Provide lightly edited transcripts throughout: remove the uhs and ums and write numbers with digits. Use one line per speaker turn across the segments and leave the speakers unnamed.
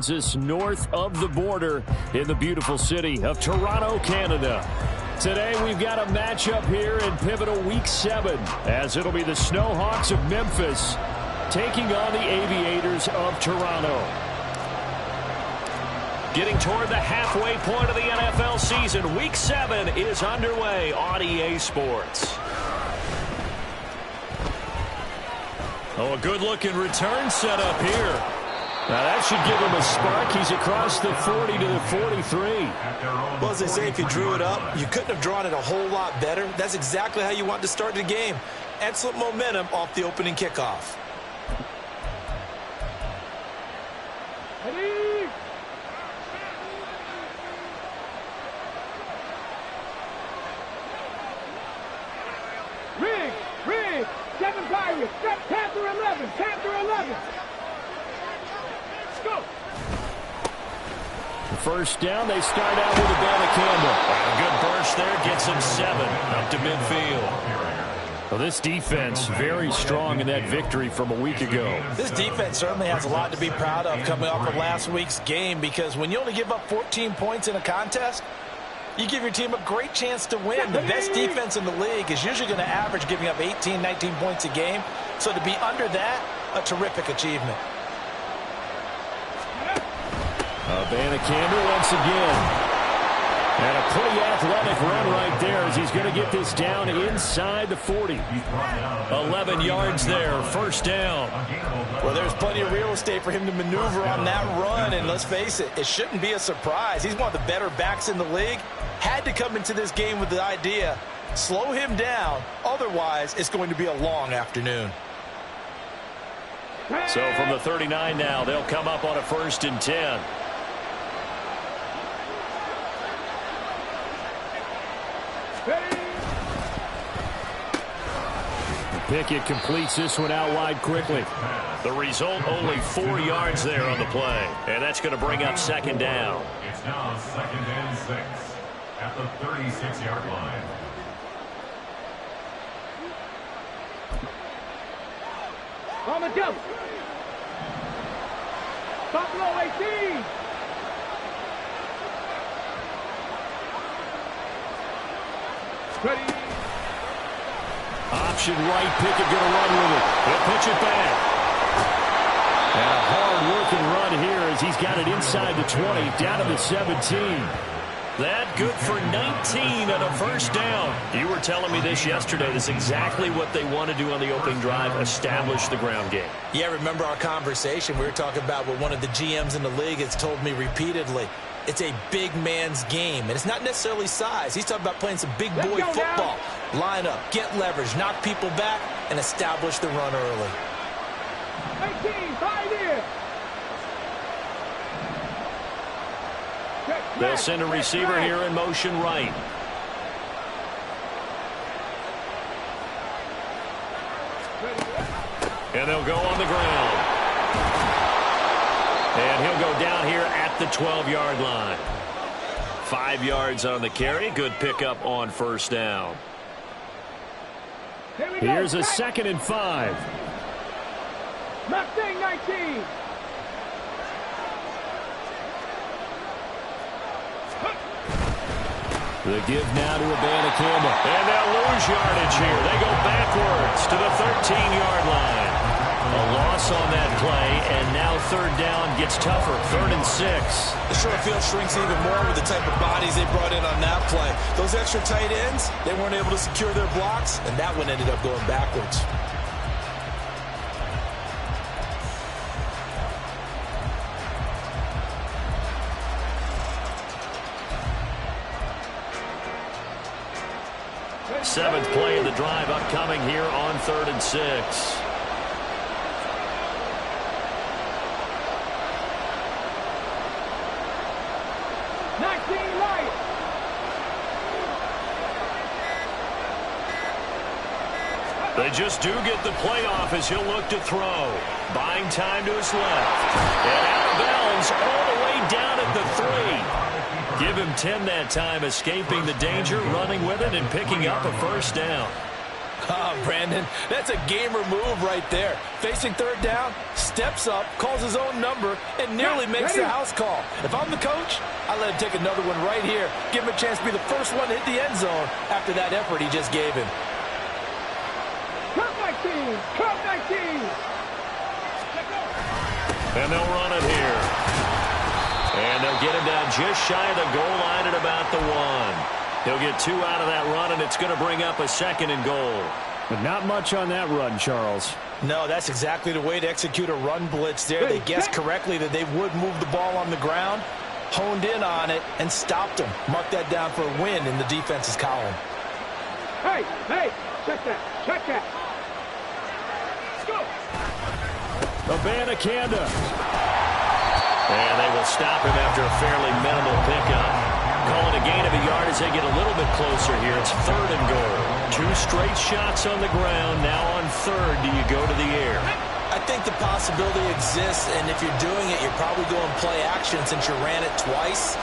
Just north of the border in the beautiful city of Toronto, Canada. Today we've got a matchup here in pivotal week 7 as it'll be the Snowhawks of Memphis taking on the Aviators of Toronto. Getting toward the halfway point of the NFL season, week 7 is underway on EA Sports. Oh, a good-looking return set up here. Now that should give him a spark. He's across the 40 to the 43.
Well, as they say, if you drew it up, you couldn't have drawn it a whole lot better. That's exactly how you want to start the game. Excellent momentum off the opening kickoff.
Ready? Rig, 7 Pirates, Panther 11, Panther 11. Go.
First down, they start out with a good burst there, gets him 7 up to midfield. Well, this defense very strong in that victory from a week ago.
This defense certainly has a lot to be proud of coming off of last week's game, because when you only give up 14 points in a contest, you give your team a great chance to win. The best defense in the league is usually going to average giving up 18, 19 points a game. So to be under that, a terrific achievement.
Aviators once again. And a pretty athletic run right there as he's going to get this down inside the 40. 11 yards there, first down.
Well, there's plenty of real estate for him to maneuver on that run, and let's face it, it shouldn't be a surprise. He's one of the better backs in the league. Had to come into this game with the idea, slow him down, otherwise it's going to be a long afternoon.
So from the 39 now, they'll come up on a 1st and 10. Pickett completes this one out wide quickly. The result, only 4 yards there on the play. And that's going to bring up 2nd down.
It's now 2nd and 6 at the 36-yard line.
On the jump. Buffalo 18. Ready.
Option right, Pickett going to run with it. He'll pitch it back. And a hard-working run here as he's got it inside the 20, down to the 17. That good for 19 on a 1st down. You were telling me this yesterday. This is exactly what they want to do on the opening drive, establish the ground game.
Yeah, remember our conversation? We were talking about what one of the GMs in the league has told me repeatedly. It's a big man's game, and it's not necessarily size. He's talking about playing some big boy football. Line up, get leverage, knock people back, and establish the run early.
18, 5 in.
They'll send a receiver here in motion right. And they'll go on the ground. And he'll go down here at the 12-yard line. 5 yards on the carry. Good pickup on 1st down. Here's a 2nd and 5.
Mustang 19.
The give now to Campbell. And they'll lose yardage here. They go backwards to the 13-yard line. A loss on that play, and now 3rd down gets tougher. 3rd and 6.
The short field shrinks even more with the type of bodies they brought in on that play. Those extra tight ends, they weren't able to secure their blocks, and that one ended up going backwards.
Seventh play of the drive upcoming here on 3rd and 6. They just do get the playoff as he'll look to throw. Buying time to his left. And out of bounds all the way down at the 3. Give him 10 that time, escaping the danger, running with it, and picking up a 1st down.
Oh, Brandon, that's a gamer move right there. Facing 3rd down, steps up, calls his own number, and nearly makes the house call. If I'm the coach, I let him take another one right here. Give him a chance to be the first one to hit the end zone after that effort he just gave him.
Cut my team! Cut my team!
And they'll run it here. And they'll get him down just shy of the goal line at about the 1. He'll get 2 out of that run, and it's going to bring up a 2nd and goal.
But not much on that run, Charles.
No, that's exactly the way to execute a run blitz there. They guessed correctly that they would move the ball on the ground, honed in on it, and stopped them. Mark that down for a win in the defense's column.
Hey, check that, check that. Let's go.
Abanikanda. And they will stop him after a fairly minimal pickup. Call it a gain of a yard as they get a little bit closer here. It's 3rd and goal. 2 straight shots on the ground. Now on 3rd, do you go to the air?
I think the possibility exists, and if you're doing it, you're probably going play action since you ran it twice.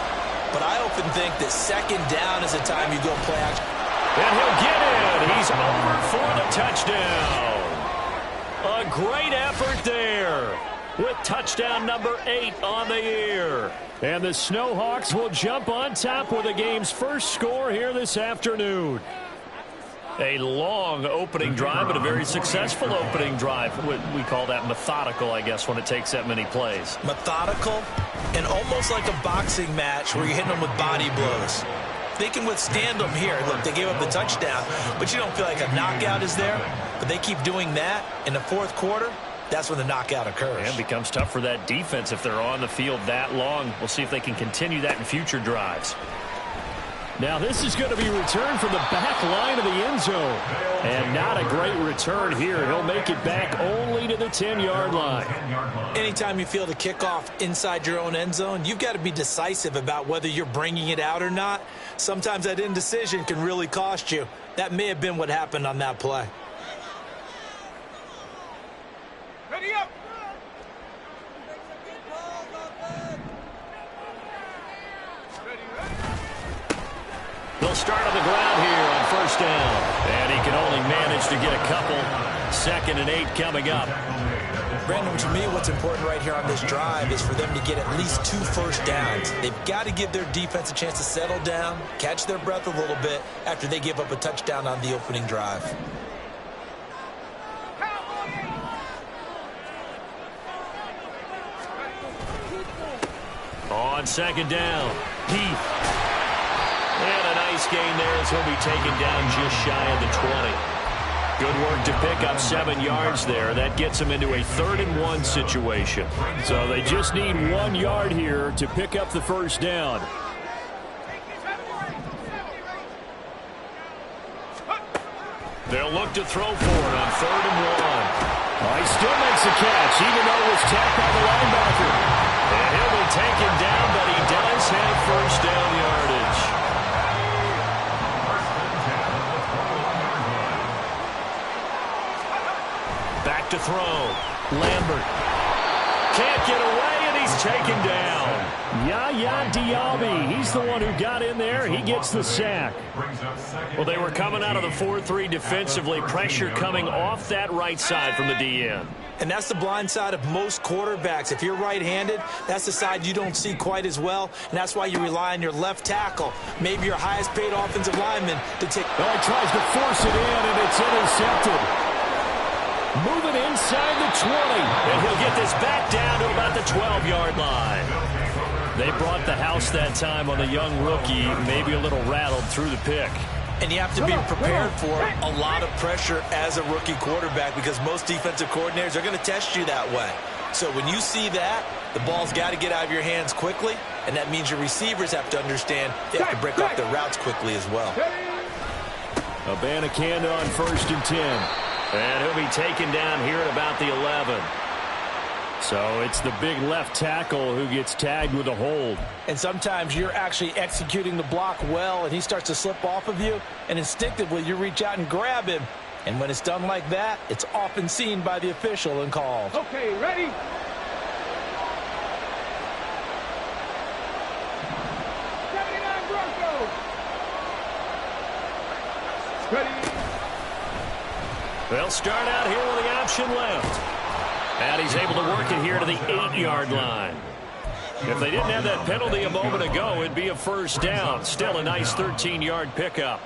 But I often think that 2nd down is the time you go play action.
And he'll get in. He's over for the touchdown. A great effort there with touchdown number 8 on the year. And the Snowhawks will jump on top with the game's first score here this afternoon. A long opening drive, but a very successful opening drive. We call that methodical, I guess, when it takes that many plays.
Methodical and almost like a boxing match where you're hitting them with body blows. They can withstand them here. Look, they gave up the touchdown, but you don't feel like a knockout is there. But they keep doing that in the 4th quarter. That's when the knockout occurs.
And it becomes tough for that defense if they're on the field that long. We'll see if they can continue that in future drives. Now this is going to be returned from the back line of the end zone. And not a great return here. He'll make it back only to the 10-yard line.
Anytime you feel the kickoff inside your own end zone, you've got to be decisive about whether you're bringing it out or not. Sometimes that indecision can really cost you. That may have been what happened on that play.
Ready up!
They'll start on the ground here on 1st down. And he can only manage to get a couple. 2nd and 8 coming up.
Brandon, to me, what's important right here on this drive is for them to get at least 2 first downs. They've got to give their defense a chance to settle down, catch their breath a little bit after they give up a touchdown on the opening drive.
On 2nd down, Heath. And a nice gain there as he'll be taken down just shy of the 20. Good work to pick up 7 yards there. That gets him into a 3rd and 1 situation. So they just need 1 yard here to pick up the first down. They'll look to throw for it on 3rd and 1. He still makes a catch, even though it was tapped by the linebacker. And he'll be taken down, but he does have first down yardage. Back to throw. Lambert. Can't get away, and he's taken down. Yaya Diaby, he's the one who got in there. He gets the sack. Well, they were coming out of the 4-3 defensively. Pressure coming off that right side from the DN.
And that's the blind side of most quarterbacks. If you're right-handed, that's the side you don't see quite as well, and that's why you rely on your left tackle, maybe your highest-paid offensive lineman, to take.
Well, he tries to force it in, and it's intercepted. Moving inside the 20, and he'll get this back down to about the 12-yard line. They brought the house that time on the young rookie, maybe a little rattled through the pick.
And you have to be prepared for a lot of pressure as a rookie quarterback because most defensive coordinators are going to test you that way. So when you see that, the ball's got to get out of your hands quickly, and that means your receivers have to understand they have to break off their routes quickly as well.
Abanikanda on 1st and 10. And he'll be taken down here at about the 11. So it's the big left tackle who gets tagged with a hold.
And sometimes you're actually executing the block well, and he starts to slip off of you, and instinctively you reach out and grab him. And when it's done like that, it's often seen by the official and called.
Okay, ready?
They'll start out here with the option left. And he's able to work it here to the 8-yard line. If they didn't have that penalty a moment ago, it'd be a first down. Still a nice 13-yard pickup.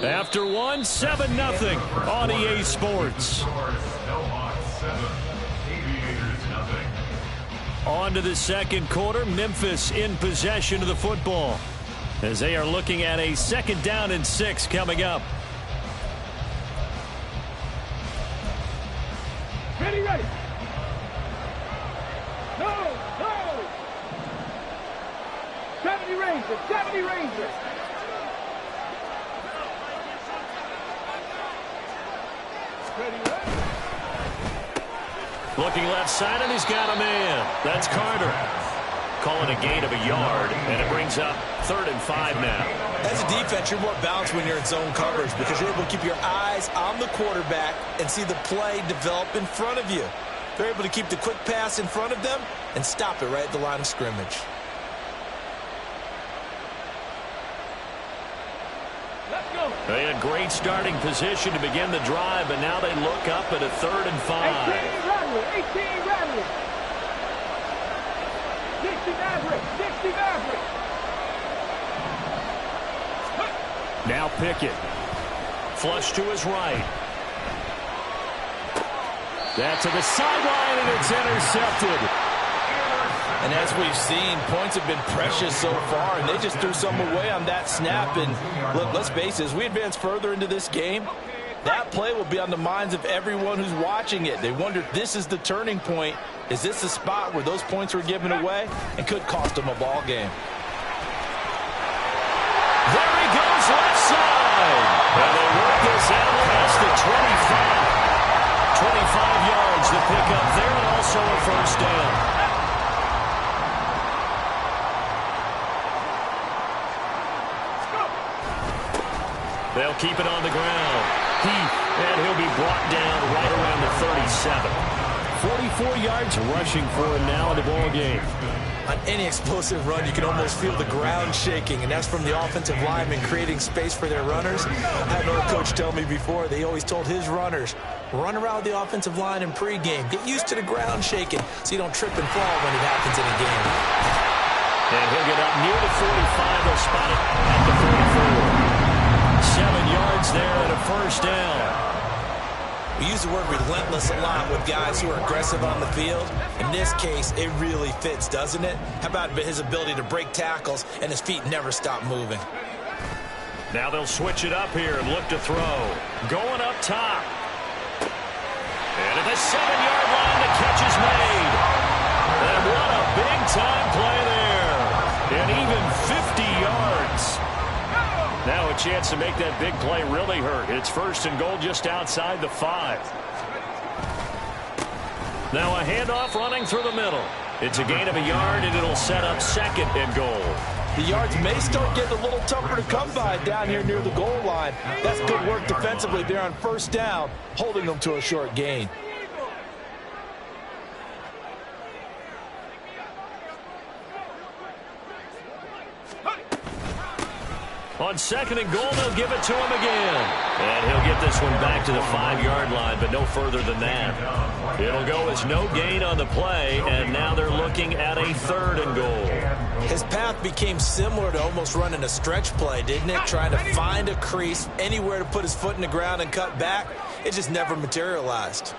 After one, 7-0 on EA Sports.
Snowhawks 7, Aviators 0.
On to the second quarter. Memphis in possession of the football as they are looking at a 2nd down and 6 coming up.
Ready, ready. No. 70 Rangers, 70 Rangers.
Looking left side, and he's got a man. That's Carter. Calling a gain of a yard, and it brings up 3rd and 5 now.
As a defense, you're more balanced when you're in zone coverage because you're able to keep your eyes on the quarterback and see the play develop in front of you. They're able to keep the quick pass in front of them and stop it right at the line of scrimmage.
They had great starting position to begin the drive, but now they look up at a 3rd and 5.
18 Rattler. 60 Maverick.
Now Pickett. Flush to his right. That to the sideline, and it's intercepted.
And as we've seen, points have been precious so far, and they just threw some away on that snap. And look, let's face it, as we advance further into this game, that play will be on the minds of everyone who's watching it. They wonder if this is the turning point. Is this the spot where those points were given away and could cost them a ball game?
There he goes, left side. And they work this out past the 25. 25 yards to pick up there, and also a first down. They'll keep it on the ground. And he'll be brought down right around the 37. 44 yards rushing for him now in the ball game.
On any explosive run, you can almost feel the ground shaking, and that's from the offensive linemen creating space for their runners. I had another coach tell me before, they always told his runners, run around the offensive line in pregame. Get used to the ground shaking so you don't trip and fall when it happens in a game.
And he'll get up near the 45. They'll spot it at the 44. 7 yards there and a first down.
We use the word relentless a lot with guys who are aggressive on the field. In this case, it really fits, doesn't it? How about his ability to break tackles and his feet never stop moving?
Now they'll switch it up here and look to throw. Going up top. And at the 7-yard line, the catch is made. And what a big-time play there. And even 50 yards. Now a chance to make that big play really hurt. It's 1st and goal just outside the 5. Now a handoff running through the middle. It's a gain of a yard, and it'll set up 2nd and goal.
The yards may start getting a little tougher to come by down here near the goal line. That's good work defensively there on 1st down, holding them to a short gain.
On 2nd and goal, they'll give it to him again. And he'll get this one back to the 5-yard line, but no further than that. It'll go as no gain on the play, and now they're looking at a 3rd and goal.
His path became similar to almost running a stretch play, didn't it? Trying to find a crease, anywhere to put his foot in the ground and cut back. It just never materialized.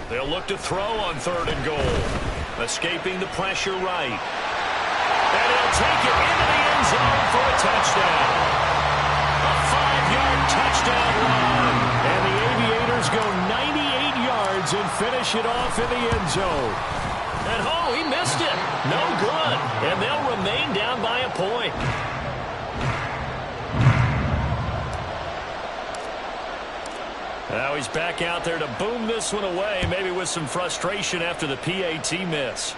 They'll look to throw on 3rd and goal. Escaping the pressure right. And he'll take it into the end zone for a touchdown. A 5-yard touchdown run. And the Aviators go 98 yards and finish it off in the end zone. And oh, he missed it. No good. And they'll remain down by a point. Now he's back out there to boom this one away, maybe with some frustration after the PAT miss.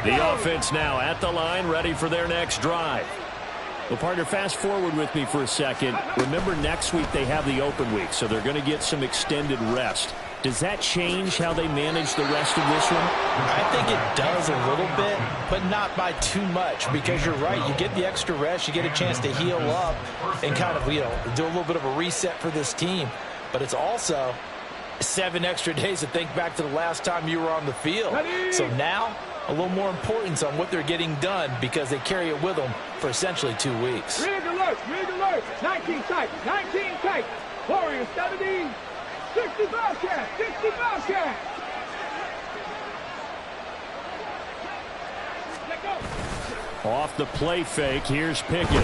The offense now at the line, ready for their next drive.
Well, partner, fast forward with me for a second. Remember, next week they have the open week, so they're going to get some extended rest. Does that change how they manage the rest of this one?
I think it does a little bit, but not by too much, because you're right. You get the extra rest. You get a chance to heal up and kind of, do a little bit of a reset for this team. But it's also 7 extra days to think back to the last time you were on the field. So now, a little more importance on what they're getting done because they carry it with them for essentially 2 weeks.
Rig alert, 19 tight, 19 tight. Warriors 70, 60 Bobcat, 60 Bobcat. Let go.
Off the play fake, here's Pickett.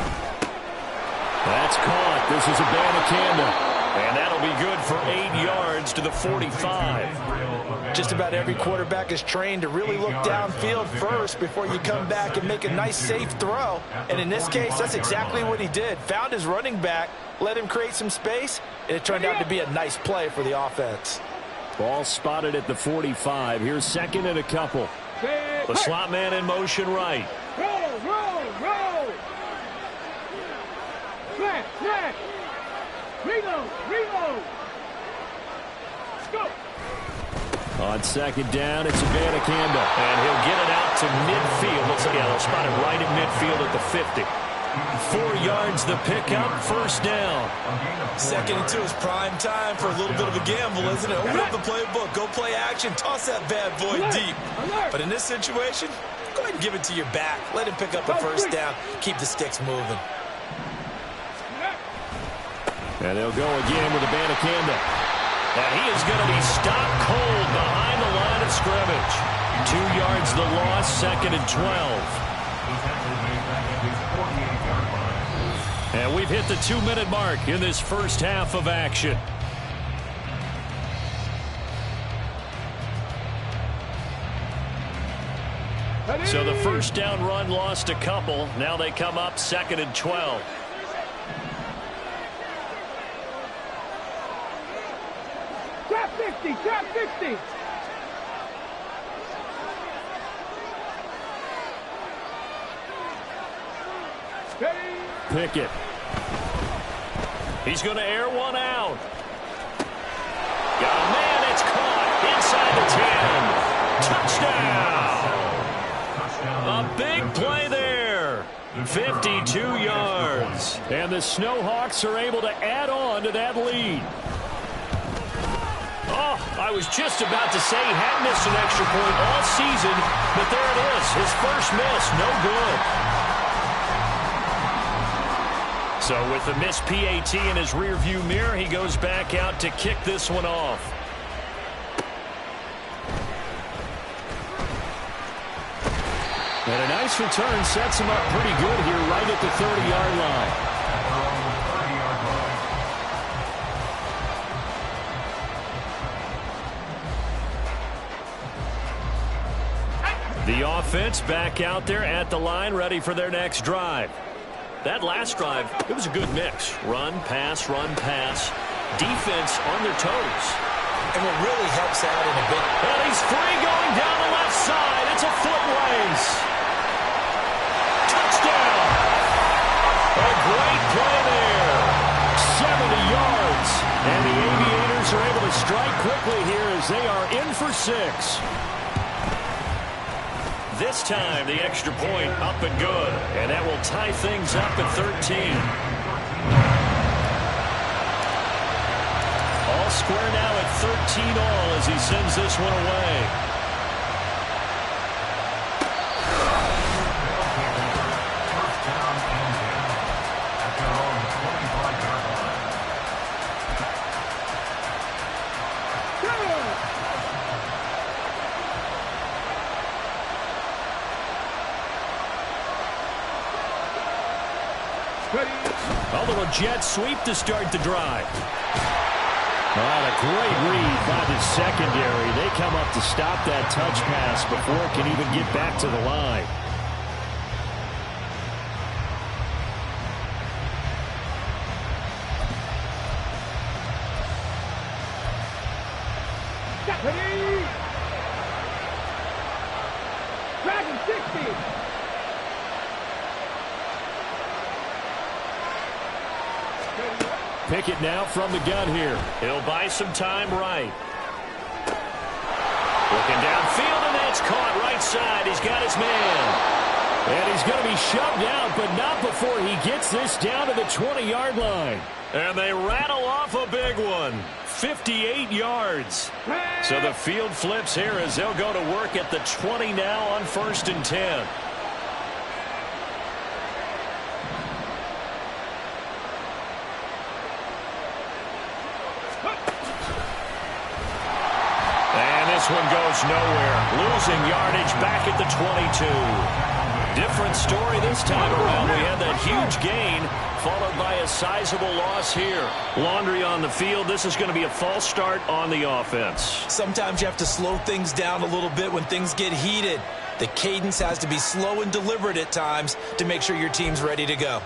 That's caught. This is a Abanikanda. And that'll be good for 8 yards to the 45.
Just about every quarterback is trained to really look downfield first before you come back and make a nice, safe throw. And in this case, that's exactly what he did. Found his running back, let him create some space, and it turned out to be a nice play for the offense.
Ball spotted at the 45. Here's second and a couple. The slot man in motion right.
Roll. Flat. Reload. Go.
On second down, it's Abanikanda.
And he'll get it out to midfield. Looks like they'll spot it right at midfield at the 50. 4 yards the pickup, first down.
Second and 2 is prime time for a little bit of a gamble, isn't it? Open up the playbook, go play action, toss that bad boy deep. But in this situation, go ahead and give it to your back. Let him pick up a first down. Keep the sticks moving.
And they'll go again with Abanikanda.
And he is going to be stopped cold behind the line of scrimmage. 2 yards the loss, second and 12. And we've hit the 2-minute mark in this first half of action. So the first down run lost a couple. Now they come up second and 12.
Trap 50.
Pickett.
He's going to air one out. Got a man, it's caught inside the 10. Touchdown. A big play there. 52 yards.
And the Snowhawks are able to add on to that lead.
Oh, I was just about to say he hadn't missed an extra point all season, but there it is. His first miss, no good. So with the missed PAT in his rearview mirror, he goes back out to kick this one off.
And a nice return sets him up pretty good here right at the 30-yard line. The offense back out there at the line, ready for their next drive. That last drive, it was a good mix. Run, pass. Defense on their toes.
And what really helps out in a big...
And he's free going down the left side. It's a foot race. Touchdown. A great play there. 70 yards.
And the Aviators are able to strike quickly here as they are in for 6.
This time, the extra point up and good. And that will tie things up at 13. All square now at 13 all as he sends this one away.
A little jet sweep to start the drive. Well, a great read by the secondary. They come up to stop that touch pass before it can even get back to the line.
Dragon 60.
Pickett now from the gun here.
He'll buy some time right. Looking downfield, and that's caught right side. He's got his man.
And he's going to be shoved out, but not before he gets this down to the 20-yard line.
And they rattle off a big one. 58 yards. So the field flips here as they'll go to work at the 20 now on 1st and 10. And this one goes nowhere. Losing yardage back at the 22. Different story this time around. We had that huge gain followed by a sizable loss here. Laundry on the field. This is going to be a false start on the offense.
Sometimes you have to slow things down a little bit when things get heated. The cadence has to be slow and deliberate at times to make sure your team's ready to go.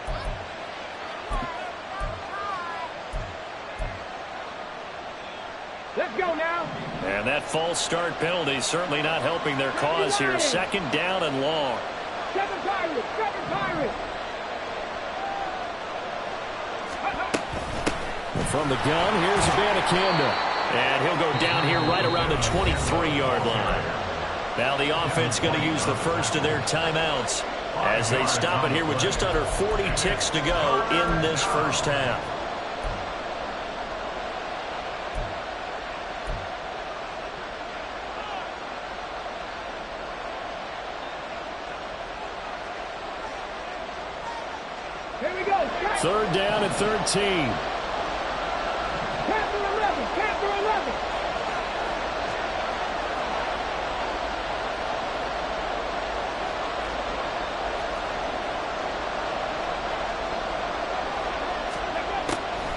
Let's go now.
And that false start penalty certainly not helping their cause here. 2nd down and long.
Seven Pirates, seven Pirates.
From the gun, here's Aviators.
And he'll go down here right around the 23-yard line. Now the offense going to use the first of their timeouts as they stop it here with just under 40 ticks to go in this first half.
Here we go.
3rd down and 13.
Panther 11, Panther 11.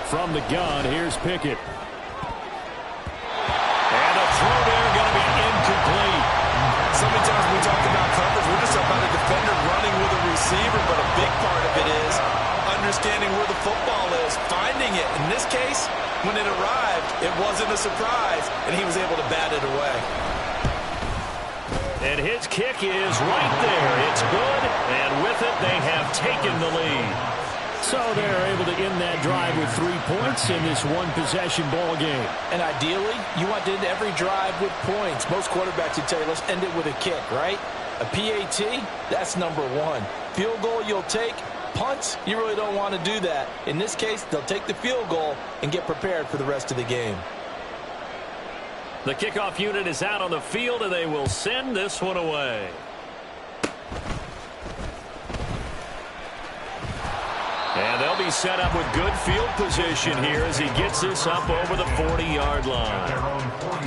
From the gun, here's Pickett.
And a throw there going to be incomplete.
So many times we talk about coverage, we're just about a defender running with a receiver, but a big part of it is understanding where the football is, finding it. In this case, when it arrived, it wasn't a surprise, and he was able to bat it away.
And his kick is right there. It's good, and with it, they have taken the lead.
So they're able to end that drive with 3 points in this one-possession ball game.
And ideally, you want to end every drive with points. Most quarterbacks would tell you, let's end it with a kick, right? A PAT, that's number 1. Field goal you'll take. Punts, you really don't want to do that. In this case, they'll take the field goal and get prepared for the rest of the game.
The kickoff unit is out on the field, and they will send this one away. And they'll be set up with good field position here as he gets this up over the 40-yard line.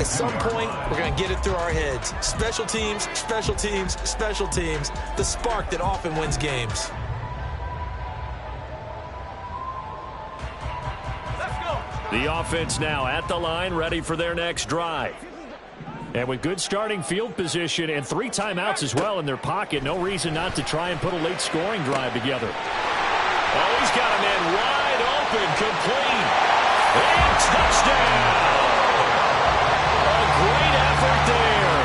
At some point, we're going to get it through our heads. Special teams, special teams, special teams. The spark that often wins games.
The offense now at the line, ready for their next drive. And with good starting field position and 3 timeouts as well in their pocket, no reason not to try and put a late scoring drive together.
Oh, he's got a man wide open, complete. And touchdown! A great effort there.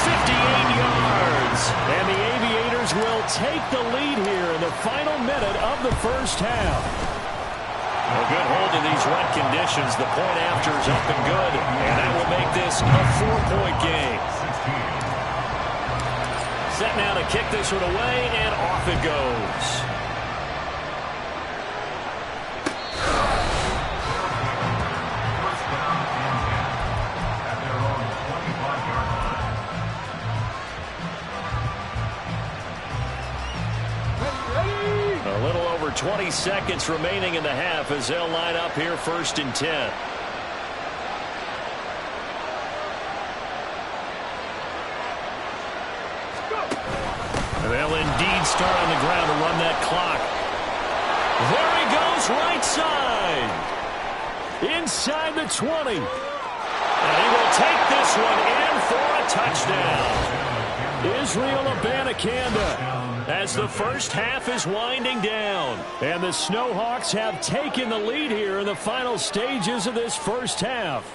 58 yards.
And the Aviators will take the lead here in the final minute of the first half.
A good hold in these wet conditions. The point after is up and good. And that will make this a 4-point game. Set now to kick this one away, and off it goes. A little over 20 seconds remaining in the half as they'll line up here 1st and 10. They'll indeed start on the ground to run that clock. There he goes, right side.
Inside the 20.
And he will take this one in for a touchdown.
Israel Aviators
as the first half is winding down.
And the Snowhawks have taken the lead here in the final stages of this first half.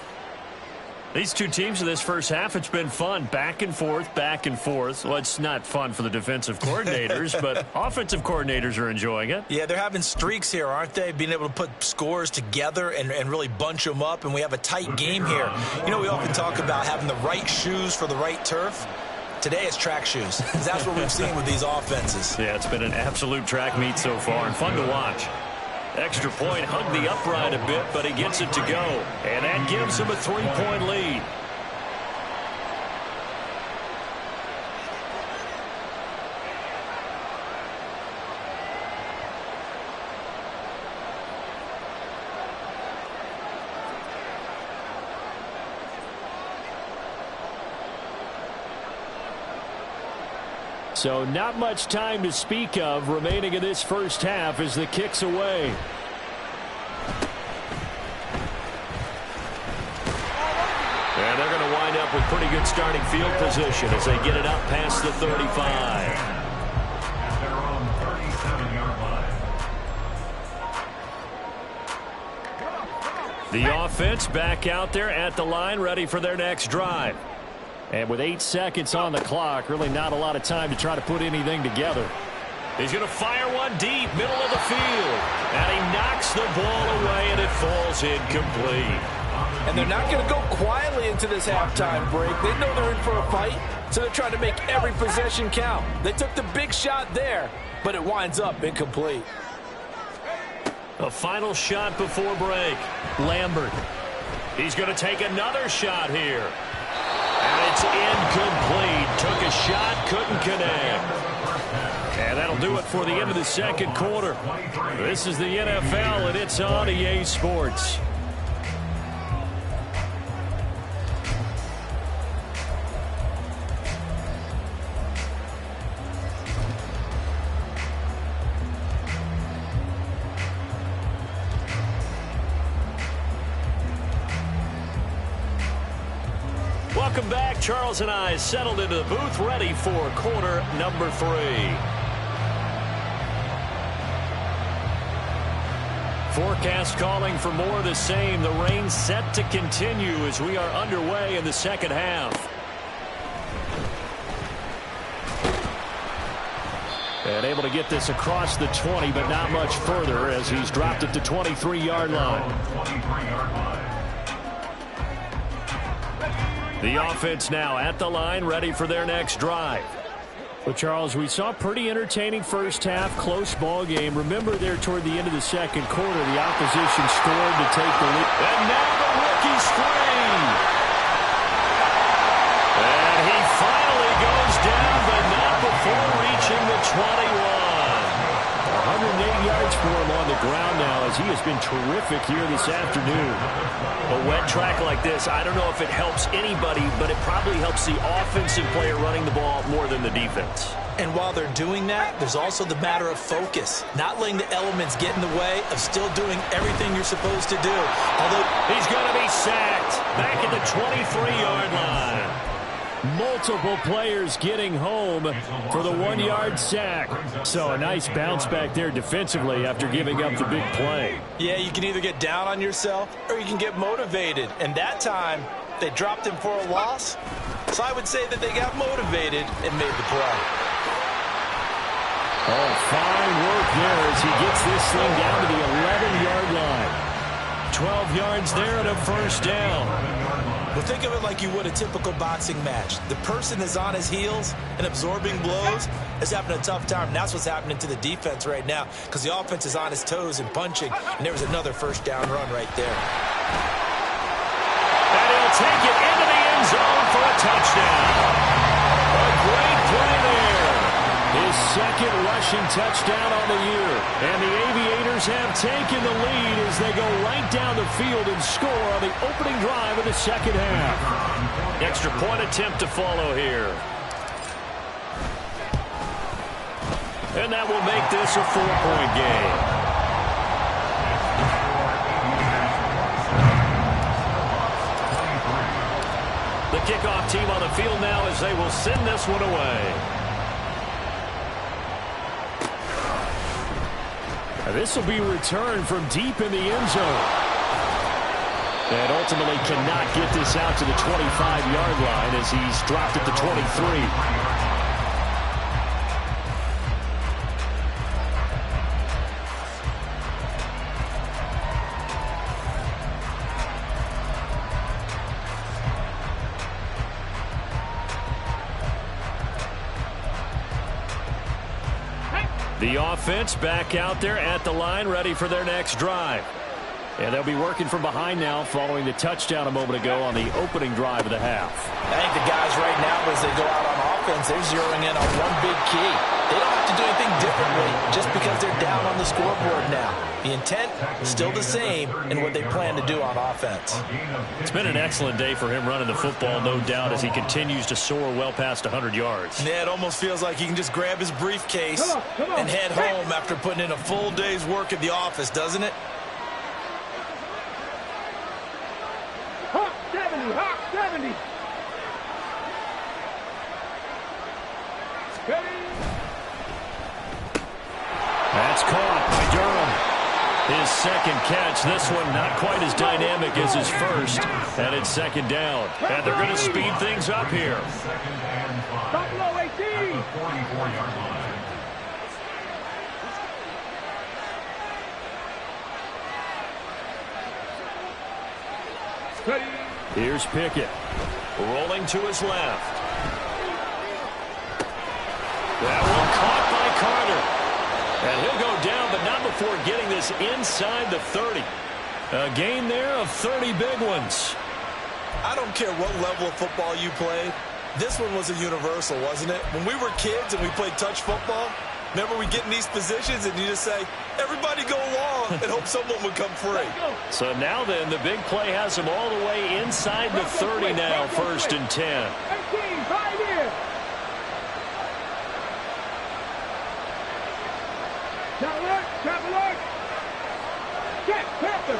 These two teams in this first half, it's been fun. Back and forth, back and forth. Well, it's not fun for the defensive coordinators, but offensive coordinators are enjoying it.
Yeah, they're having streaks here, aren't they? Being able to put scores together and really bunch them up, and we have a tight game here. You know, we often talk about having the right shoes for the right turf. Today it's track shoes. That's what we've seen with these offenses.
Yeah, it's been an absolute track meet so far and fun to watch. Extra point, hugged the upright a bit, but he gets it to go. And that gives him a 3-point lead. So not much time to speak of remaining in this first half as the kick's away. And they're going to wind up with pretty good starting field position as they get it up past the 35.
At their own 37-yard line.
The offense back out there at the line, ready for their next drive. And with 8 seconds on the clock, really not a lot of time to try to put anything together. He's going to fire one deep, middle of the field. And he knocks the ball away, and it falls incomplete.
And they're not going to go quietly into this halftime break. They know they're in for a fight, so they're trying to make every possession count. They took the big shot there, but it winds up incomplete.
A final shot before break. Lambert. He's going to take another shot here. And it's incomplete. Took a shot, couldn't connect. And that'll do it for the end of the second quarter. This is the NFL, and it's on EA Sports. Welcome back. Charles and I settled into the booth, ready for quarter number 3. Forecast calling for more of the same. The rain set to continue as we are underway in the second half. And able to get this across the 20, but not much further as he's dropped it to 23-yard line.
23-yard line.
The offense now at the line, ready for their next drive. Well, Charles, we saw a pretty entertaining first half, close ball game. Remember there toward the end of the second quarter, the opposition scored to take the lead. And now the rookie screen. And he finally goes down, but not before reaching the 21. 108 yards for him on the ground now as he has been terrific here this afternoon. A wet track like this, I don't know if it helps anybody, but it probably helps the offensive player running the ball more than the defense.
And while they're doing that, there's also the matter of focus. Not letting the elements get in the way of still doing everything you're supposed to do. Although
he's going to be sacked back at the 23-yard line. Multiple players getting home for the 1-yard sack. So a nice bounce back there defensively after giving up the big play.
Yeah, you can either get down on yourself or you can get motivated. And that time, they dropped him for a loss. So I would say that they got motivated and made the play.
Oh, fine work there as he gets this thing down to the 11-yard line. 12 yards there and a first down.
Well, think of it like you would a typical boxing match. The person is on his heels and absorbing blows is having a tough time. And that's what's happening to the defense right now because the offense is on his toes and punching. And there was another first down run right there.
And he'll take it into the end zone for a touchdown. A great play there. His second rushing touchdown on the year. And the Aviators have taken the lead as they go right down the field and score on the opening drive of the second half. Extra point attempt to follow here. And that will make this a 4-point game. The kickoff team on the field now as they will send this one away. This will be returned from deep in the end zone.
And ultimately cannot get this out to the 25-yard line as he's dropped at the 23. The offense back out there at the line, ready for their next drive. And they'll be working from behind now following the touchdown a moment ago on the opening drive of the half.
I think the guys right now, as they go out on offense, they're zeroing in on one big key. They don't have to do anything differently just because they're down on the scoreboard now. The intent is still the same in what they plan to do on offense.
It's been an excellent day for him running the football, no doubt, as he continues to soar well past 100 yards.
Yeah, it almost feels like he can just grab his briefcase and head home after putting in a full day's work at the office, doesn't it?
Hawk 70, Hawk 70. Ready?
That's caught by Durham. His second catch. This one not quite as dynamic as his first. And it's second down. And they're going to speed things up here.
Buffalo 18.
44-yard line.
Ready?
Here's Pickett.
Rolling to his left. That one caught by Carter. And he'll go down, but not before getting this inside the 30. A gain there of 30 big ones.
I don't care what level of football you played. This one was a universal, wasn't it? When we were kids and we played touch football, remember we get in these positions and you just say, everybody go along and hope someone would come free.
So now then, the big play has him all the way inside the 30 now, 1st and 10.
18, 5 here. Trap alert. Get Panther.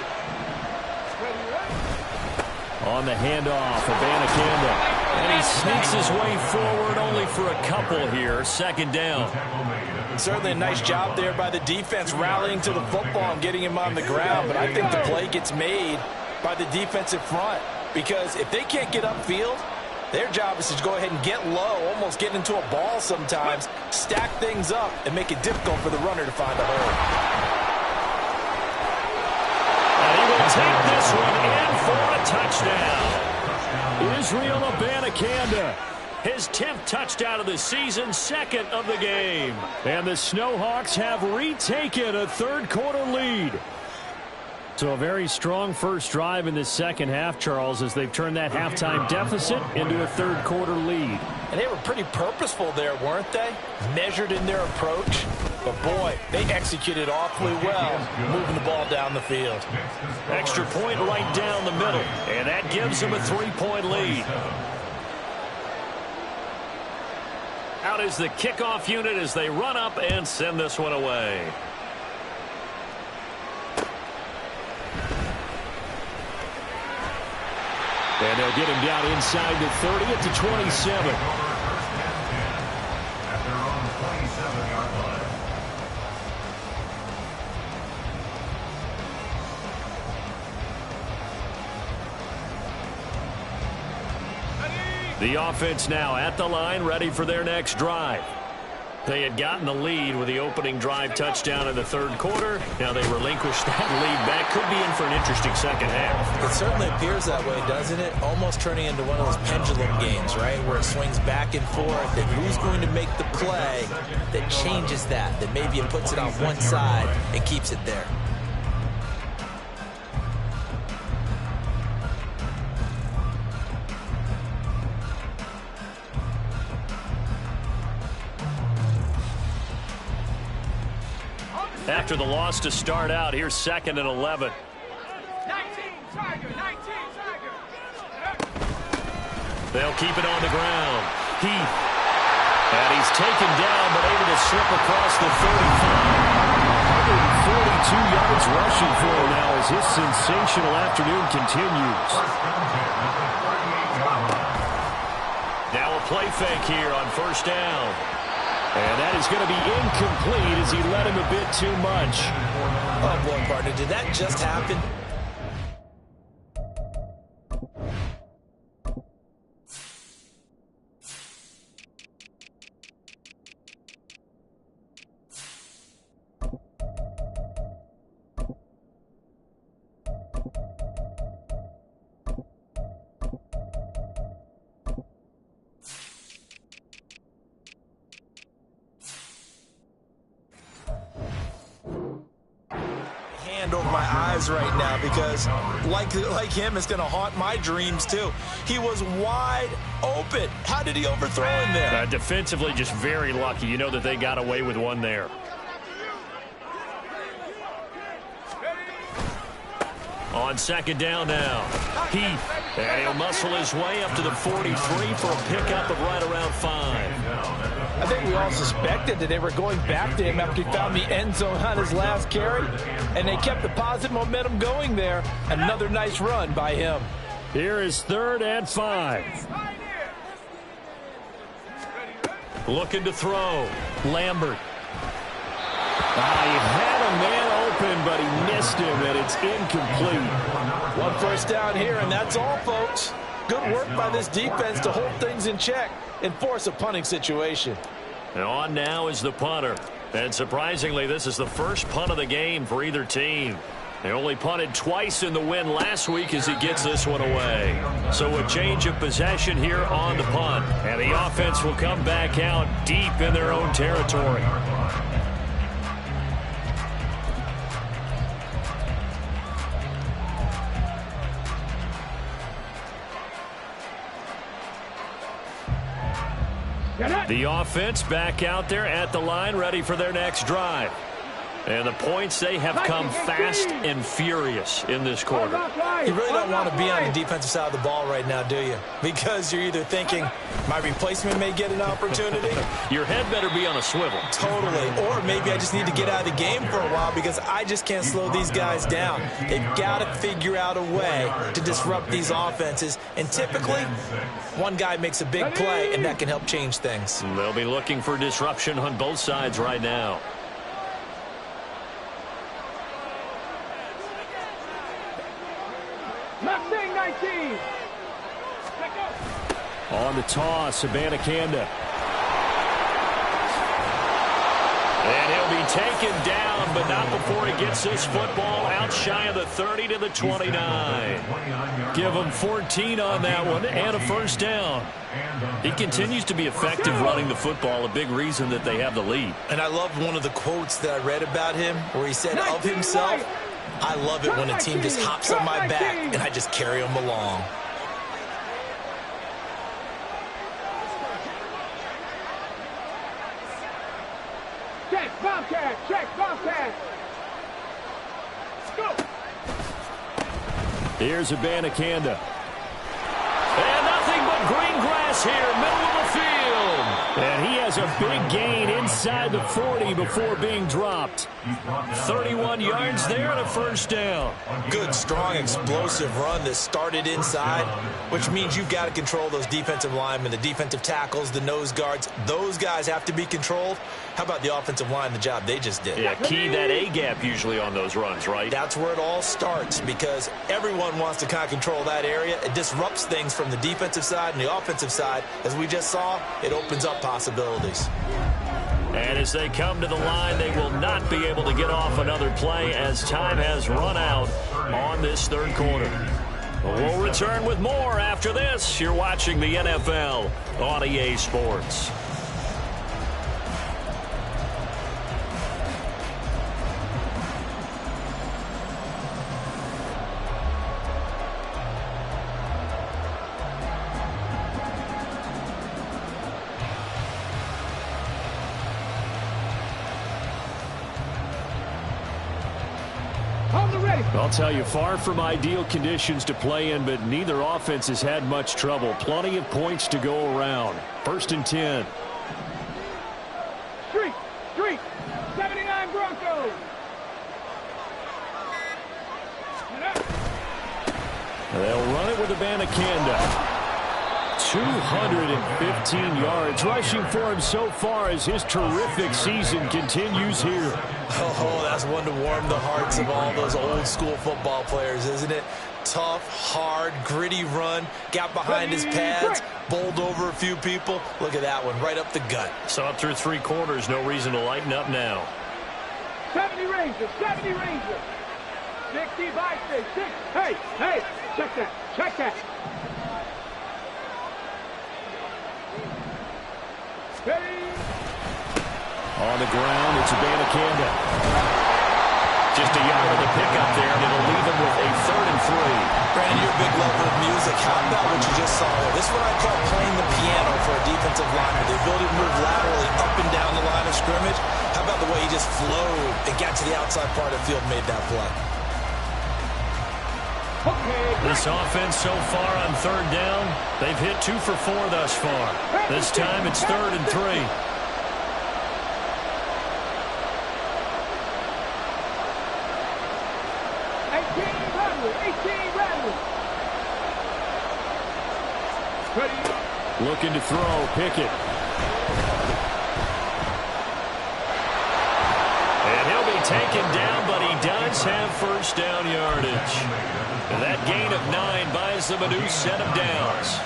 Ready, right?
On the handoff, Abanikanda. And he sneaks his way forward only for a couple here. Second down.
Certainly a nice job there by the defense rallying to the football and getting him on the ground. But I think the play gets made by the defensive front. Because if they can't get upfield, their job is to go ahead and get low, almost get into a ball sometimes, stack things up, and make it difficult for the runner to find a hole.
And he will take this one in for a touchdown. Israel Abanikanda, his 10th touchdown of the season, 2nd of the game. And the Snowhawks have retaken a third-quarter lead. So a very strong first drive in the second half, Charles, as they've turned that halftime deficit into a third-quarter lead.
And they were pretty purposeful there, weren't they? Measured in their approach. But, boy, they executed awfully well, moving the ball down the field.
Extra point right down the middle, and that gives them a 3-point lead. Out is the kickoff unit as they run up and send this one away.
And they'll get him down inside the 30 at the 27.
At their own 27-yard line.
The offense now at the line, ready for their next drive. They had gotten the lead with the opening drive touchdown in the third quarter. Now they relinquish that lead back. Could be in for an interesting second half.
It certainly appears that way, doesn't it? Almost turning into one of those pendulum games, right? Where it swings back and forth, and who's going to make the play that changes that maybe it puts it on one side and keeps it there.
After the loss to start out, here's 2nd and 11.
19, Tiger, 19, Tiger.
They'll keep it on the ground. Heath. And he's taken down, but able to slip across the 35. 142 yards rushing for him now as his sensational afternoon continues. Now a play fake here on 1st down. And that is going to be incomplete as he led him a bit too much.
Oh, boy, partner, did that just happen? Over my eyes right now because like him, it's going to haunt my dreams too. He was wide open. How did he overthrow him there?
Defensively, just very lucky. You know that they got away with one there. On second down now, Heath, and he'll muscle his way up to the 43 for a pickup of right around 5.
I think we all suspected that they were going back to him after he found the end zone on his last carry, and they kept the positive momentum going there. Another nice run by him.
Here is 3rd and 5. Looking to throw. Lambert. He had a man open, but he missed him, and it's incomplete.
1 first down here, and that's all, folks. Good work by this defense to hold things in check and force a punting situation.
And on now is the punter. And surprisingly, this is the first punt of the game for either team. They only punted twice in the win last week as he gets this one away. So a change of possession here on the punt. And the offense will come back out deep in their own territory. The offense back out there at the line, ready for their next drive. And the points, they have come fast and furious in this quarter.
You really don't want to be on the defensive side of the ball right now, do you? Because you're either thinking, my replacement may get an opportunity.
Your head better be on a swivel.
Totally. Or maybe I just need to get out of the game for a while because I just can't slow these guys down. They've got to figure out a way to disrupt these offenses. And typically, one guy makes a big play, and that can help change things.
They'll be looking for disruption on both sides right now.
Mustang 19.
On the toss, Abanikanda.
And he'll be taken down, but not before he gets this football out shy of the 30 to the 29. Give him 14 on that one and a first down. He continues to be effective running the football, a big reason that they have the lead.
And I love one of the quotes that I read about him where he said of himself, I love it when a team just hops on my back and I just carry them along.
Check, Bobcat, check, Bobcat. Go.
Here's Abanikanda.
And nothing but green grass here, middle of the field.
And he has a big gain inside the 40 before being dropped.
31 yards there and a first down.
Good, strong, explosive run that started inside, which means you've got to control those defensive linemen, the defensive tackles, the nose guards. Those guys have to be controlled. How about the offensive line, the job they just did?
Yeah, key that A-gap usually on those runs, right?
That's where it all starts because everyone wants to kind of control that area. It disrupts things from the defensive side and the offensive side. As we just saw, it opens up possibilities.
And as they come to the line, they will not be able to get off another play as time has run out on this third quarter. We'll return with more after this. You're watching the NFL on EA Sports.
I'll tell you, far from ideal conditions to play in, but neither offense has had much trouble. Plenty of points to go around. 1st and 10.
Street, 79 Broncos.
They'll run it with Abanikanda. 215 yards rushing for him so far as his terrific season continues here.
Oh, that's one to warm the hearts of all those old school football players, isn't it? tough, hard, gritty run. Got behind his pads, bowled over a few people. Look at that one, right up the gut.
So up through 3 quarters, no reason to lighten up now.
70 Rangers, 70 Rangers. 60 by 6. Hey, check that. Ready?
On the ground, it's Abanikanda. Just a yard of the pickup there, and it'll leave him with a 3rd and 3.
Brandon, you're a big lover of music. How about what you just saw there? This is what I call playing the piano for a defensive lineman. The ability to move laterally up and down the line of scrimmage. How about the way he just flowed and got to the outside part of the field and made that play?
This offense so far on 3rd down, they've hit 2 for 4 thus far. This time it's 3rd and 3.
18 Rattlers. Ready?
Looking to throw, Pickett.
And he'll be taken down, but he does have 1st down yardage. And that gain of 9 buys them a new set of downs.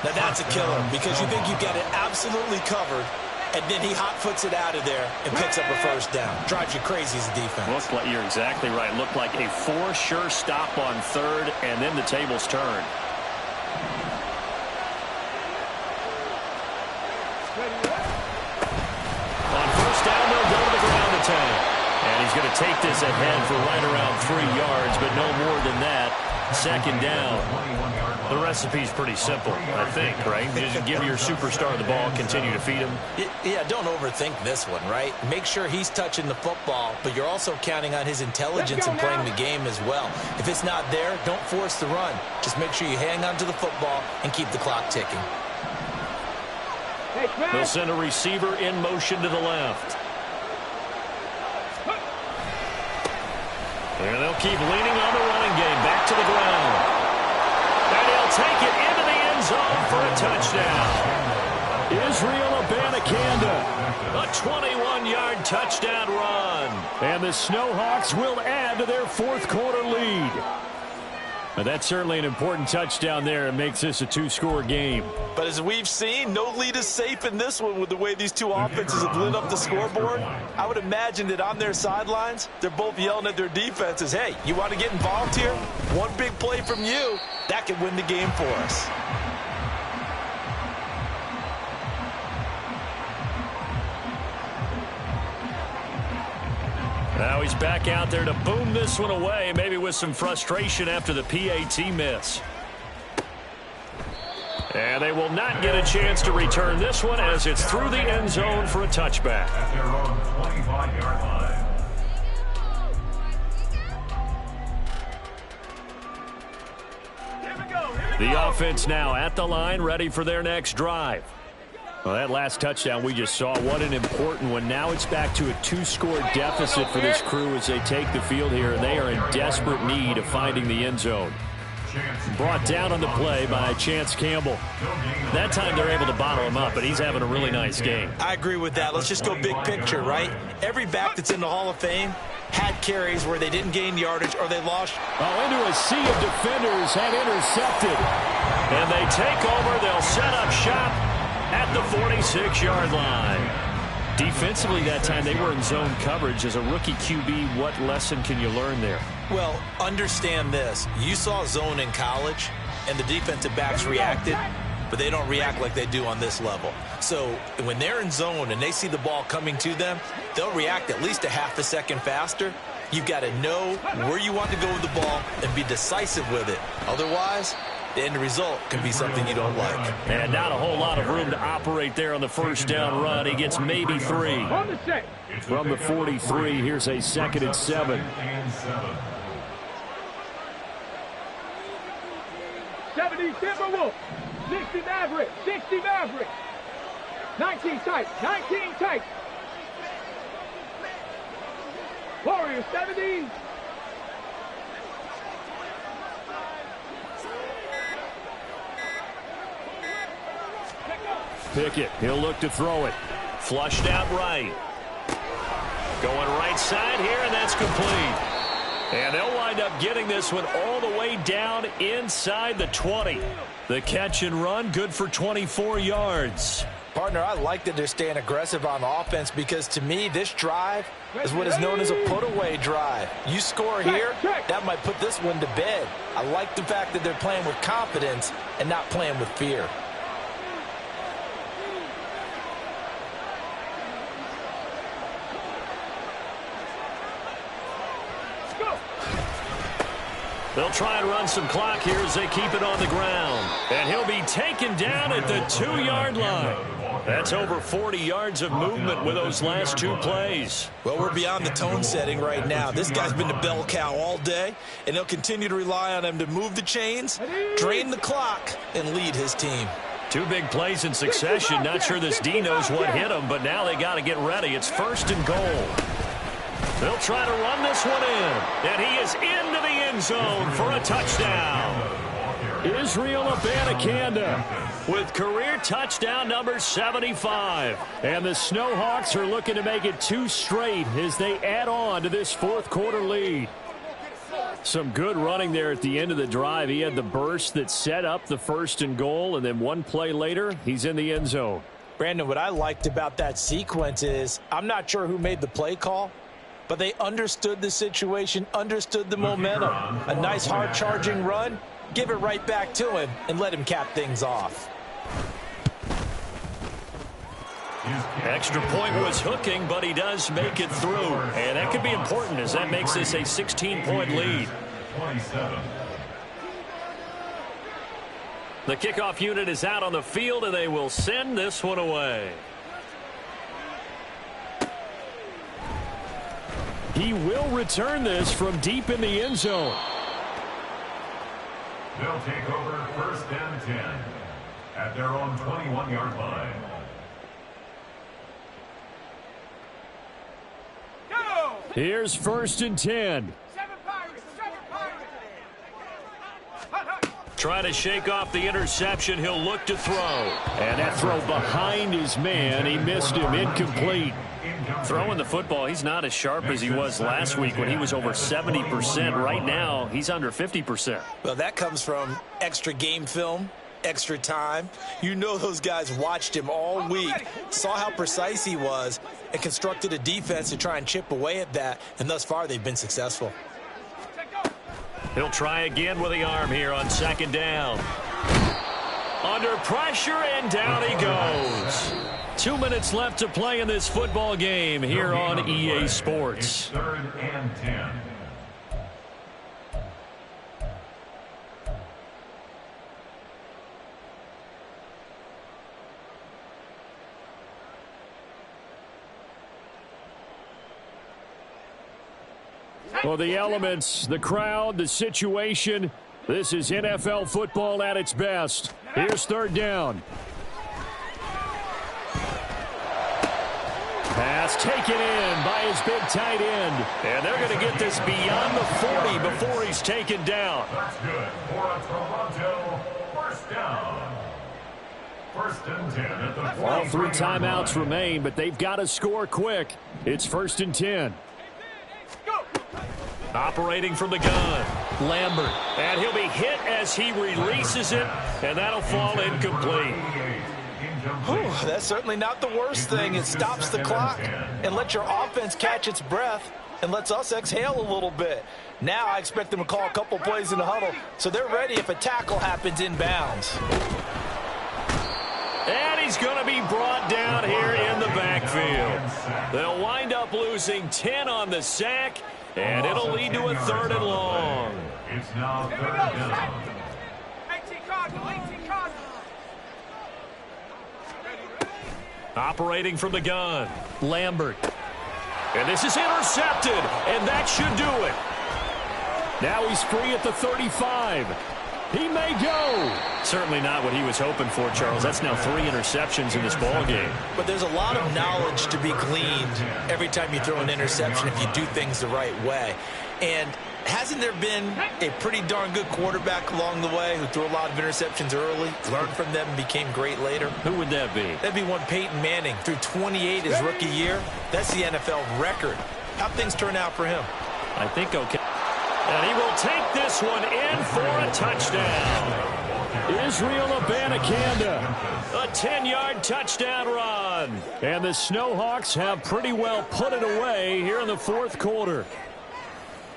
Now that's a killer because you think you've got it absolutely covered, and then he hot-foots it out of there and picks up a 1st down. Drives you crazy as a defense.
You're exactly right. Looked like a 4 sure stop on 3rd, and then the tables turned. On 1st down, they'll go to the ground attack. And he's going to take this ahead for right around 3 yards, but no more than that. 2nd down. The recipe's pretty simple, I think, right? Just give your superstar the ball, continue to feed him.
Yeah, don't overthink this one, right? Make sure he's touching the football, but you're also counting on his intelligence in playing the game as well. If it's not there, don't force the run. Just make sure you hang on to the football and keep the clock ticking.
They'll send a receiver in motion to the left. And they'll keep leaning on the running game. Back to the ground. And he'll take it into the end zone for a touchdown.
Israel Abanikanda.
A 21-yard touchdown run.
And the Snowhawks will add to their 4th quarter lead. But that's certainly an important touchdown there. It makes this a 2-score game.
But as we've seen, no lead is safe in this one with the way these two offenses have lit up the scoreboard. I would imagine that on their sidelines, they're both yelling at their defenses, hey, you want to get involved here? One big play from you, that could win the game for us.
Now he's back out there to boom this one away, maybe with some frustration after the PAT miss. And they will not get a chance to return this one as it's through the end zone for a touchback.
At their own 25-yard line.
The offense now at the line, ready for their next drive. Well, that last touchdown we just saw, what an important one. Now it's back to a 2-score deficit for this crew as they take the field here, and they are in desperate need of finding the end zone. Brought down on the play by Chance Campbell. That time they're able to bottle him up, but he's having a really nice game.
I agree with that. Let's just go big picture, right? Every back that's in the Hall of Fame had carries where they didn't gain yardage or they lost.
Oh, into a sea of defenders and intercepted.
And they take over. They'll set up shop at the 46-yard line. Defensively that time, they were in zone coverage. As a rookie QB, what lesson can you learn there?
Well, understand this. You saw zone in college, and the defensive backs reacted, but they don't react like they do on this level. So when they're in zone and they see the ball coming to them, they'll react at least a half a second faster. You've got to know where you want to go with the ball and be decisive with it. Otherwise, the end result can be something you don't like.
And not a whole lot of room to operate there on the 1st down run. He gets maybe 3.
From the 43, here's a 2nd and 7.
70 Timberwolves. 60 Mavericks. 60 Mavericks. 19 tight. 19 tight. Warriors 70.
Pickett, he'll look to throw it.
Flushed out right. Going right side here, and that's complete. And they'll wind up getting this one all the way down inside the 20. The catch and run, good for 24 yards.
Partner, I like that they're staying aggressive on offense because, to me, this drive is what is known as a put-away drive. You score here, that might put this one to bed. I like the fact that they're playing with confidence and not playing with fear.
They'll try and run some clock here as they keep it on the ground. And he'll be taken down at the 2-yard line. That's over 40 yards of movement with those last 2 plays.
Well, we're beyond the tone setting right now. This guy's been the bell cow all day, and they'll continue to rely on him to move the chains, drain the clock, and lead his team.
2 big plays in succession. Not sure this D knows what hit him, but now they got to get ready. It's 1st and goal. They'll try to run this one in, and he is into the end zone for a touchdown. Israel Abanikanda with career touchdown number 75. And the Snowhawks are looking to make it 2 straight as they add on to this 4th quarter lead. Some good running there at the end of the drive. He had the burst that set up the 1st and goal, and then 1 play later, he's in the end zone.
Brandon, what I liked about that sequence is I'm not sure who made the play call, but they understood the situation, understood the momentum. A nice hard-charging run, give it right back to him, and let him cap things off.
Extra point was hooking, but he does make it through. And that could be important as that makes this a 16-point lead.
27.
The kickoff unit is out on the field, and they will send this one away. He will return this from deep in the end zone.
They'll take over 1st and 10 at their own 21-yard line.
Go!
Here's 1st and 10.
7 Pirates, 7 Pirates.
Trying to shake off the interception. He'll look to throw. And that throw behind his man. He missed him. Incomplete. Throwing the football, he's not as sharp as he was last week when he was over 70%. Right now, he's under 50%.
Well, that comes from extra game film, extra time. You know those guys watched him all week, saw how precise he was, and constructed a defense to try and chip away at that, and thus far they've been successful.
He'll try again with the arm here on 2nd down. Under pressure, and down he goes. 2 minutes left to play in this football game here on EA Sports.
3rd and 10.
Well, the elements, the crowd, the situation. This is NFL football at its best. Here's 3rd down. Pass taken in by his big tight end. And they're going to get this beyond the 40 before he's taken down.
That's good for a Toronto 1st down. 1st and 10 at the
All 3 timeouts remain, but they've got to score quick. It's 1st and 10. Operating from the gun, Lambert. And he'll be hit as he releases it, and that'll fall incomplete.
Whew, that's certainly not the worst thing. It stops the clock and lets your offense catch its breath and lets us exhale a little bit. Now I expect them to call a couple plays in the huddle, so they're ready if a tackle happens inbounds.
And he's going to be brought down here in the backfield. They'll wind up losing 10 on the sack, and it'll lead to a 3rd and long.
It's now 3rd down.
18 Cardinal, 18 Cardinal.
Operating from the gun, Lambert. And this is intercepted, and that should do it. Now he's free at the 35. He may go. Certainly not what he was hoping for, Charles. That's now 3 interceptions in this ball game.
But there's a lot of knowledge to be gleaned every time you throw an interception if you do things the right way. And hasn't there been a pretty darn good quarterback along the way who threw a lot of interceptions early, learned from them, and became great later?
Who would that be?
That'd be one Peyton Manning. Threw 28 his rookie year. That's the NFL record. How'd things turn out for him?
I think okay. And he will take this one in for a touchdown.
Israel Abanikanda.
A 10-yard touchdown run.
And the Snowhawks have pretty well put it away here in the fourth quarter.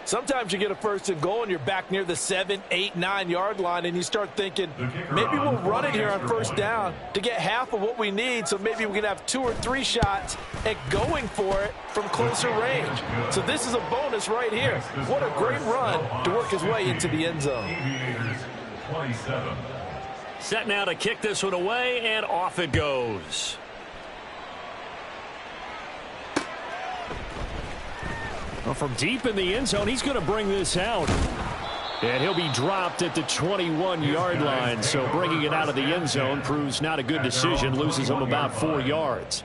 Sometimes you get a first and goal and you're back near the 7, 8, 9-yard line and you start thinking, maybe we'll run it here on first down to get half of what we need, so maybe we can have 2 or 3 shots at going for it from closer range. So this is a bonus right here. What a great run to work his way into the end zone.
Aviators, 27.
Set now to kick this one away, and off it goes.
Well, from deep in the end zone, he's going to bring this out. And he'll be dropped at the 21-yard line. So bringing it out of the end zone proves not a good decision. Loses him about 4 yards.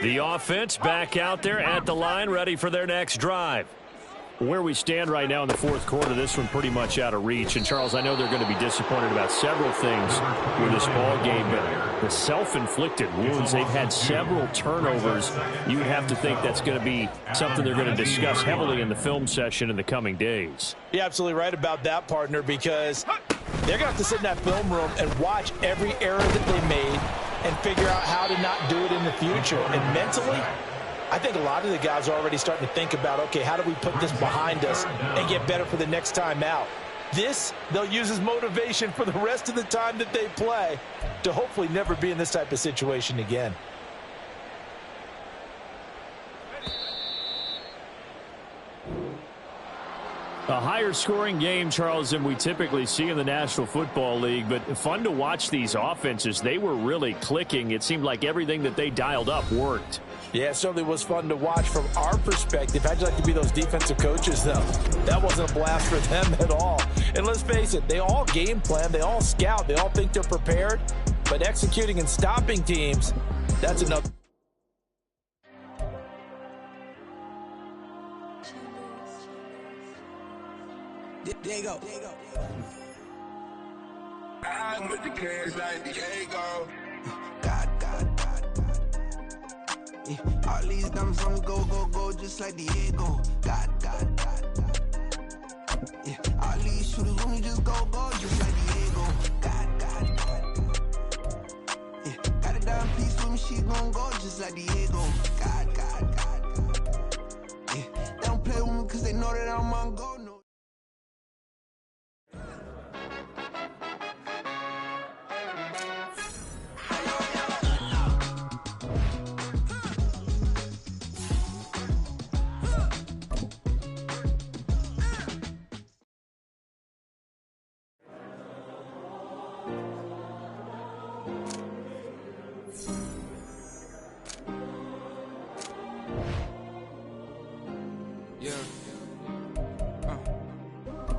The offense back out there at the line, ready for their next drive.
Where we stand right now in the fourth quarter, this one pretty much out of reach. And, Charles, I know they're going to be disappointed about several things with this ball game, but the self-inflicted wounds, they've had several turnovers. You have to think that's going to be something they're going to discuss heavily in the film session in the coming days.
You're absolutely right about that, partner, because they're going to have to sit in that film room and watch every error that they made and figure out how to not do it in the future. And mentally, I think a lot of the guys are already starting to think about, okay, how do we put this behind us and get better for the next time out? This, they'll use as motivation for the rest of the time that they play to hopefully never be in this type of situation again.
A higher scoring game, Charles, than we typically see in the National Football League, but fun to watch these offenses. They were really clicking. It seemed like everything that they dialed up worked.
Yeah, it certainly was fun to watch from our perspective. How'd you like to be those defensive coaches, though? That wasn't a blast for them at all. And let's face it, they all game plan, they all scout, they all think they're prepared, but executing and stopping teams, that's enough.
There you go. I'm with the cash like Diego. God. Yeah, all these numbers on go, just like Diego. God. Yeah, all these shooters on me just go, just like Diego. God. Yeah, got a dime piece with me, she gon' go just like Diego. God. Yeah, they don't play with me cause they know that I'm on go. No.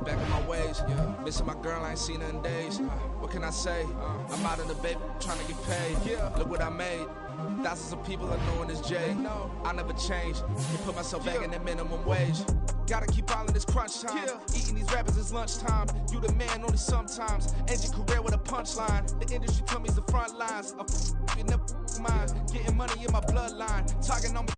Back in my ways, missing my girl, I ain't seen her in days. What can I say? I'm out in the baby, trying to get paid. Look what I made. Thousands of people are knowing this Jay. I never change. Can put myself back in the minimum wage. Gotta keep all in this crunch time. Eating these rappers is lunchtime. You the man only sometimes. End your career with a punchline. The industry told me the front lines. You never mind. Getting money in my bloodline. Talking on me.